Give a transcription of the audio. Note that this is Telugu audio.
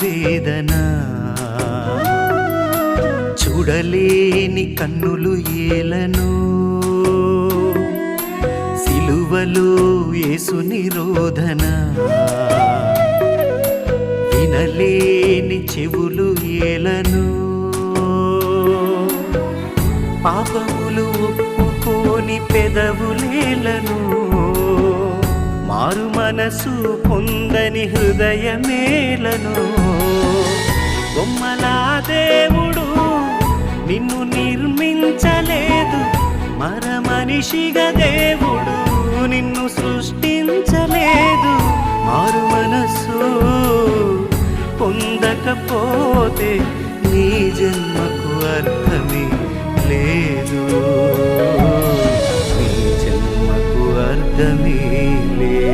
వేదన చూడలేని కన్నులు ఏలను సిలువలో యేసుని రోదన వినలేని చెవులు ఏలను పాపములు ఒప్పుకోని పెదవులేలను మారు మనసు పొందని హృదయమేలను బొమ్మలా దేవుడు నిన్ను నిర్మించలేదు మనిషిగా దేవుడు నిన్ను సృష్టించలేదు మారు మనసు పొందకపోతే నీ జన్మకు అర్థమే లేదు నీ జన్మకు అర్థమే లేదు.